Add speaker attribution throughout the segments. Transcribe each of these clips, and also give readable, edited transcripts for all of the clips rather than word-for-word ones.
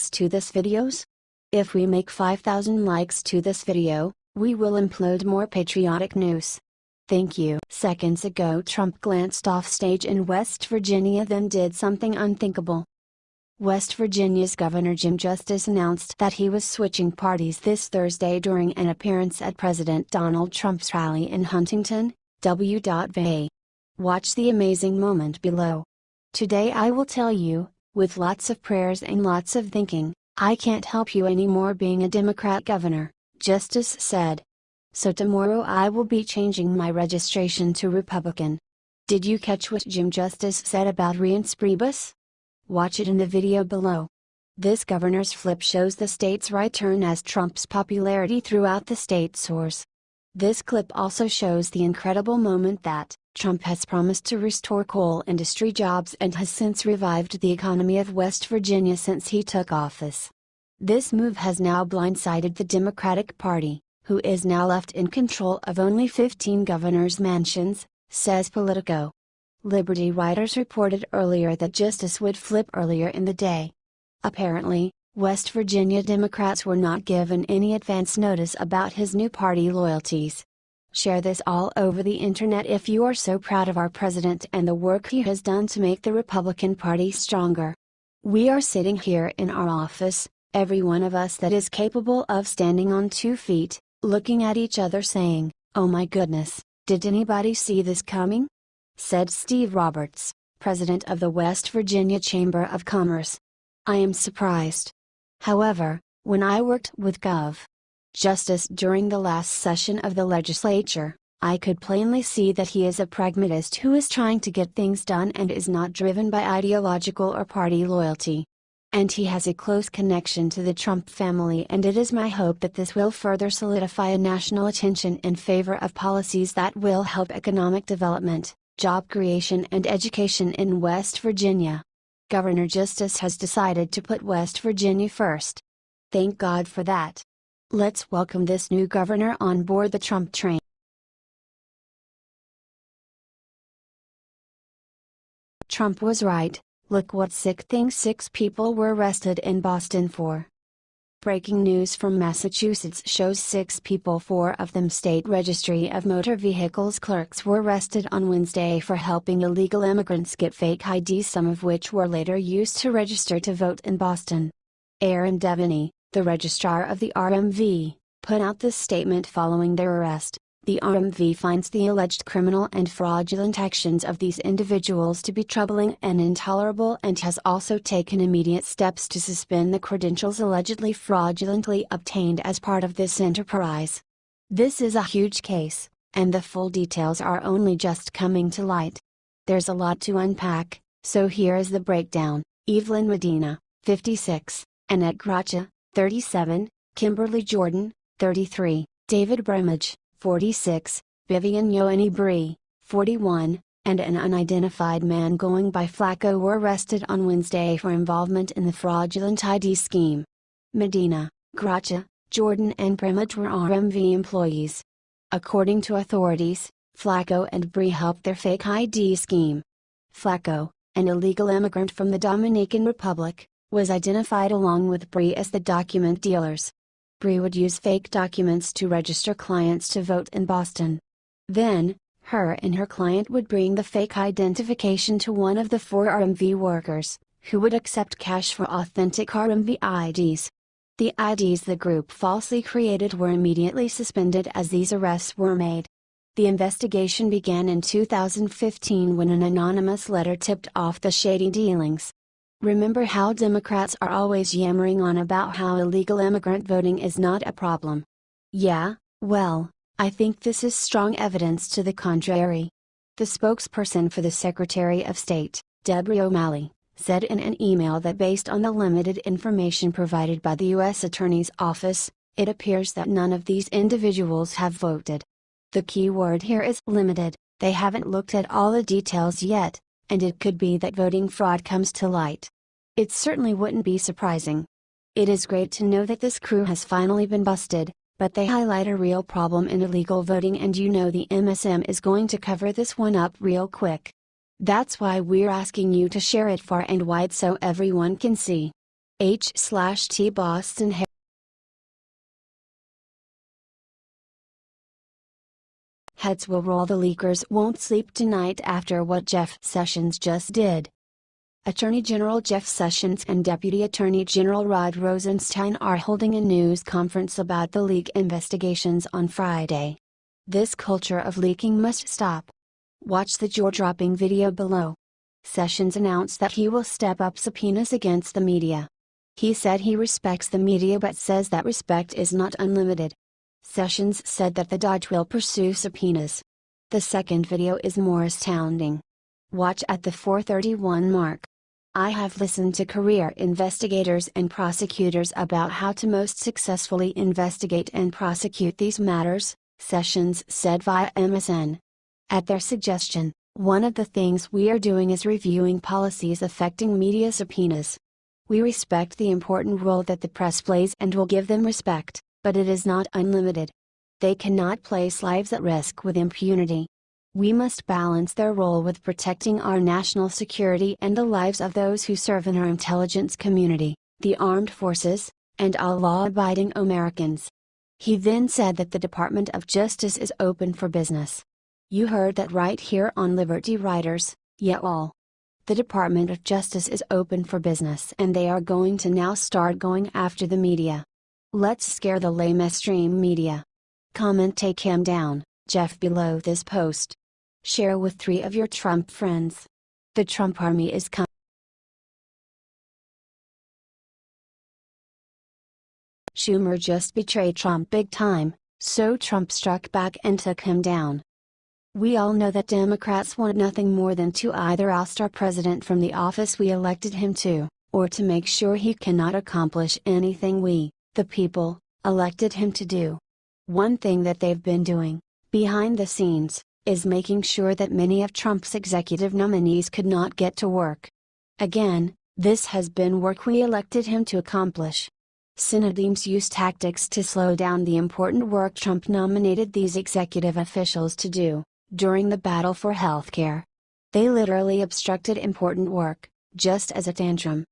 Speaker 1: likes to this videos? If we make 5,000 likes to this video, we will upload more patriotic news. Thank you. Seconds ago, Trump glanced off stage in West Virginia, then did something unthinkable. West Virginia's Governor Jim Justice announced that he was switching parties this Thursday during an appearance at President Donald Trump's rally in Huntington, WA. Watch the amazing moment below. Today I will tell you, with lots of prayers and lots of thinking, I can't help you anymore being a Democrat governor, Justice said. So tomorrow I will be changing my registration to Republican. Did you catch what Jim Justice said about Reince? Watch it in the video below. This governor's flip shows the state's right turn as Trump's popularity throughout the state soars. This clip also shows the incredible moment that Trump has promised to restore coal industry jobs and has since revived the economy of West Virginia since he took office. This move has now blindsided the Democratic Party, who is now left in control of only 15 governors' mansions, says Politico. Liberty writers reported earlier that Justice would flip earlier in the day. Apparently, West Virginia Democrats were not given any advance notice about his new party loyalties. Share this all over the internet if you are so proud of our president and the work he has done to make the Republican Party stronger. We are sitting here in our office, every one of us that is capable of standing on 2 feet, looking at each other saying, "Oh my goodness, did anybody see this coming?" said Steve Roberts, president of the West Virginia Chamber of Commerce. "I am surprised. However, when I worked with Gov. Justice during the last session of the legislature, I could plainly see that he is a pragmatist who is trying to get things done and is not driven by ideological or party loyalty. And he has a close connection to the Trump family, and it is my hope that this will further solidify a national attention in favor of policies that will help economic development, job creation and education in West Virginia. Governor Justice has decided to put West Virginia first. Thank God for that. Let's welcome this new governor on board the Trump train." Trump was right. Look what sick thing 6 people were arrested in Boston for. Breaking news from Massachusetts shows 6 people, 4 of them state registry of motor vehicles clerks, were arrested on Wednesday for helping illegal immigrants get fake IDs, some of which were later used to register to vote in Boston. Aaron Devaney, the registrar of the RMV, put out this statement following their arrest. The RMV finds the alleged criminal and fraudulent actions of these individuals to be troubling and intolerable, and has also taken immediate steps to suspend the credentials allegedly fraudulently obtained as part of this enterprise. This is a huge case, and the full details are only just coming to light. There's a lot to unpack, so here is the breakdown. Evelyn Medina, 56, Annette Gracia, 37, Kimberly Jordan, 33, David Bremage, 46, Vivian Yoani Bree, 41, and an unidentified man going by Flacco were arrested on Wednesday for involvement in the fraudulent ID scheme. Medina, Gracia, Jordan and Bremage were RMV employees. According to authorities, Flacco and Bree helped their fake ID scheme. Flacco, an illegal immigrant from the Dominican Republic, was identified along with Bree as the document dealers. Bree would use fake documents to register clients to vote in Boston. Then, her and her client would bring the fake identification to one of the 4 RMV workers, who would accept cash for authentic RMV IDs. The IDs the group falsely created were immediately suspended as these arrests were made. The investigation began in 2015 when an anonymous letter tipped off the shady dealings. Remember how Democrats are always yammering on about how illegal immigrant voting is not a problem? Yeah, well, I think this is strong evidence to the contrary. The spokesperson for the Secretary of State, Deborah O'Malley, said in an email that based on the limited information provided by the U.S. Attorney's Office, it appears that none of these individuals have voted. The key word here is limited. They haven't looked at all the details yet, and it could be that voting fraud comes to light. It certainly wouldn't be surprising. It is great to know that this crew has finally been busted, but they highlight a real problem in illegal voting, and you know the MSM is going to cover this one up real quick. That's why we're asking you to share it far and wide so everyone can see. H/T Boston Heads will roll. The leakers won't sleep tonight after what Jeff Sessions just did. Attorney General Jeff Sessions and Deputy Attorney General Rod Rosenstein are holding a news conference about the leak investigations on Friday. This culture of leaking must stop. Watch the jaw-dropping video below. Sessions announced that he will step up subpoenas against the media. He said he respects the media but says that respect is not unlimited. Sessions said that the Dodge will pursue subpoenas. The second video is more astounding. Watch at the 4:31 mark. I have listened to career investigators and prosecutors about how to most successfully investigate and prosecute these matters, Sessions said via MSN. At their suggestion, one of the things we are doing is reviewing policies affecting media subpoenas. We respect the important role that the press plays and will give them respect, but it is not unlimited. They cannot place lives at risk with impunity. We must balance their role with protecting our national security and the lives of those who serve in our intelligence community, the armed forces, and all law-abiding Americans. He then said that the Department of Justice is open for business. You heard that right here on Liberty Writers, yeah all. The Department of Justice is open for business and they are going to now start going after the media. Let's scare the mainstream media. Comment take him down, Jeff below this post. Share with 3 of your Trump friends. The Trump army is coming. Schumer just betrayed Trump big time, so Trump struck back and took him down. We all know that Democrats want nothing more than to either oust our president from the office we elected him to, or to make sure he cannot accomplish anything we, the people, elected him to do. One thing that they've been doing, behind the scenes, is making sure that many of Trump's executive nominees could not get to work. Again, this has been work we elected him to accomplish. Senate teams use tactics to slow down the important work Trump nominated these executive officials to do, during the battle for healthcare. They literally obstructed important work, just as a tantrum.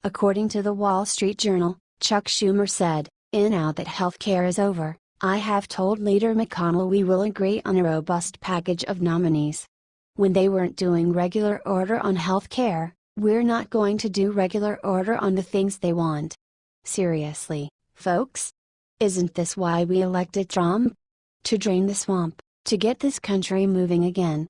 Speaker 1: According to the Wall Street Journal, Chuck Schumer said, now that healthcare is over, I have told Leader McConnell we will agree on a robust package of nominees. When they weren't doing regular order on health care, we're not going to do regular order on the things they want. Seriously, folks? Isn't this why we elected Trump? To drain the swamp, to get this country moving again.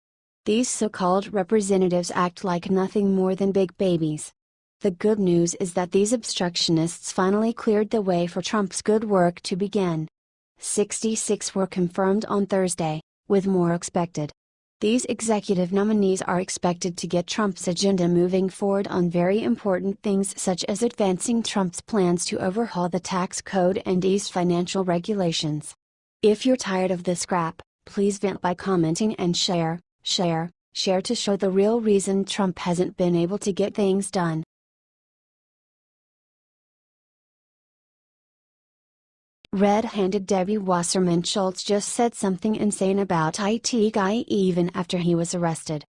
Speaker 1: These so-called representatives act like nothing more than big babies. The good news is that these obstructionists finally cleared the way for Trump's good work to begin. 66 were confirmed on Thursday, with more expected. These executive nominees are expected to get Trump's agenda moving forward on very important things such as advancing Trump's plans to overhaul the tax code and ease financial regulations. If you're tired of this crap, please vent by commenting and share to show the real reason Trump hasn't been able to get things done. Red-handed Debbie Wasserman Schultz just said something insane about IT guy even after he was arrested.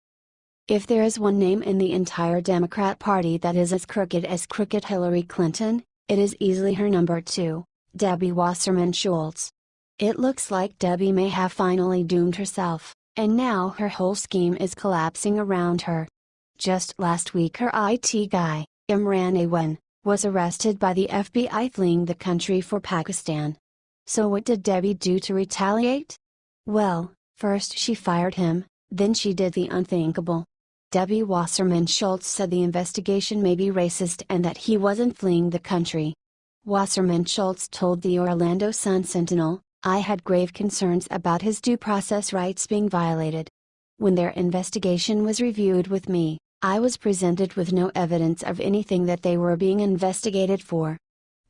Speaker 1: If there is one name in the entire Democrat Party that is as crooked Hillary Clinton, it is easily her number 2, Debbie Wasserman Schultz. It looks like Debbie may have finally doomed herself, and now her whole scheme is collapsing around her. Just last week her IT guy, Imran Awan, was arrested by the FBI fleeing the country for Pakistan. So what did Debbie do to retaliate? Well, first she fired him, then she did the unthinkable. Debbie Wasserman Schultz said the investigation may be racist and that he wasn't fleeing the country. Wasserman Schultz told the Orlando Sun-Sentinel, I had grave concerns about his due process rights being violated. When their investigation was reviewed with me, I was presented with no evidence of anything that they were being investigated for.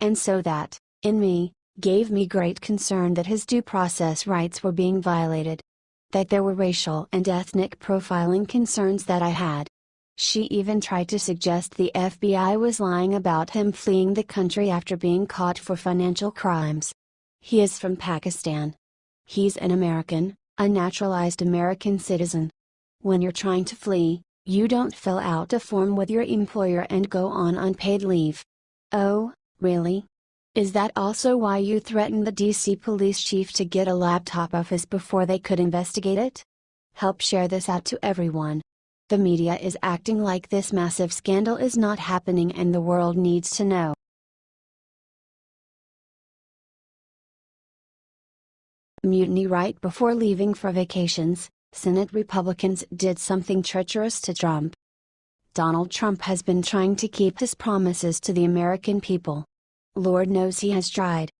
Speaker 1: And so that, in me, gave me great concern that his due process rights were being violated. That there were racial and ethnic profiling concerns that I had. She even tried to suggest the FBI was lying about him fleeing the country after being caught for financial crimes. He is from Pakistan. He's an American, a naturalized American citizen. When you're trying to flee, you don't fill out a form with your employer and go on unpaid leave. Oh, really? Is that also why you threatened the DC police chief to get a laptop of his before they could investigate it? Help share this out to everyone. The media is acting like this massive scandal is not happening and the world needs to know. Mutiny right before leaving for vacations, Senate Republicans did something treacherous to Trump. Donald Trump has been trying to keep his promises to the American people. Lord knows he has tried.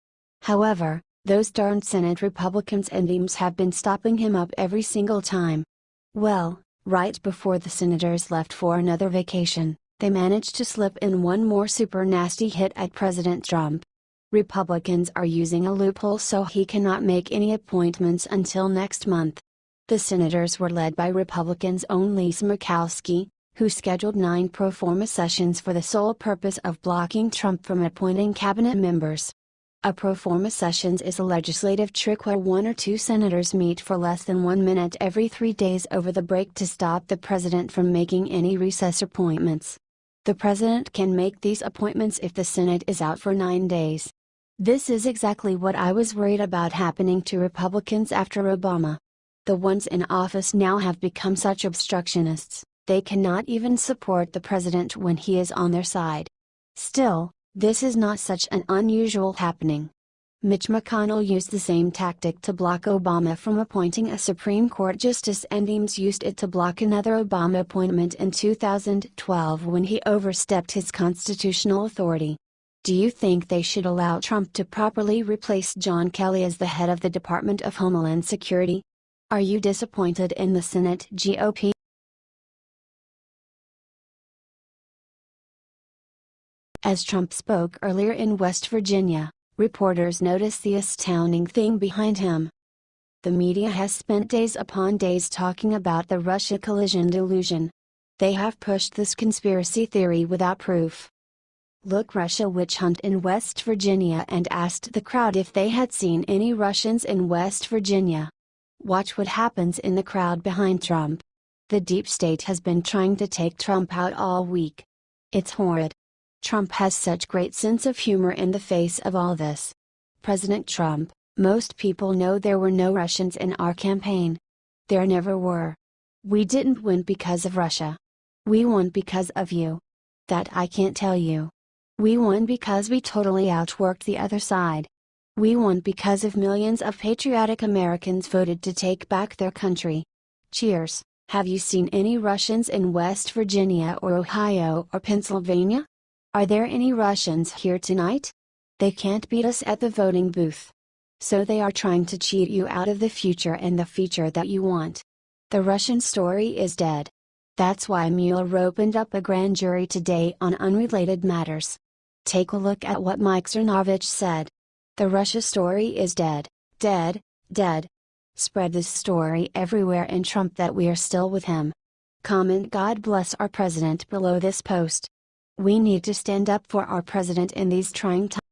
Speaker 1: However, those darn Senate Republicans and Dems have been stopping him up every single time. Well, right before the senators left for another vacation, they managed to slip in one more super nasty hit at President Trump. Republicans are using a loophole so he cannot make any appointments until next month. The senators were led by Republicans' own Lisa Murkowski, who scheduled 9 pro forma sessions for the sole purpose of blocking Trump from appointing cabinet members. A pro forma sessions is a legislative trick where 1 or 2 senators meet for less than 1 minute every 3 days over the break to stop the president from making any recess appointments. The president can make these appointments if the Senate is out for 9 days. This is exactly what I was worried about happening to Republicans after Obama. The ones in office now have become such obstructionists. They cannot even support the president when he is on their side. Still, this is not such an unusual happening. Mitch McConnell used the same tactic to block Obama from appointing a Supreme Court justice, and Dems used it to block another Obama appointment in 2012 when he overstepped his constitutional authority. Do you think they should allow Trump to properly replace John Kelly as the head of the Department of Homeland Security? Are you disappointed in the Senate GOP? As Trump spoke earlier in West Virginia, reporters noticed the astounding thing behind him. The media has spent days upon days talking about the Russia collusion delusion. They have pushed this conspiracy theory without proof. Look, Russia witch hunt in West Virginia, and asked the crowd if they had seen any Russians in West Virginia. Watch what happens in the crowd behind Trump. The deep state has been trying to take Trump out all week. It's horrid. Trump has such great sense of humor in the face of all this. President Trump, most people know there were no Russians in our campaign. There never were. We didn't win because of Russia. We won because of you. That I can't tell you. We won because we totally outworked the other side. We won because of millions of patriotic Americans voted to take back their country. Cheers. Have you seen any Russians in West Virginia or Ohio or Pennsylvania? Are there any Russians here tonight? They can't beat us at the voting booth. So they are trying to cheat you out of the future and the future that you want. The Russian story is dead. That's why Mueller opened up a grand jury today on unrelated matters. Take a look at what Mike Cernovich said. The Russia story is dead, dead, dead. Spread this story everywhere and Trump that we are still with him. Comment God bless our president below this post. We need to stand up for our president in these trying times.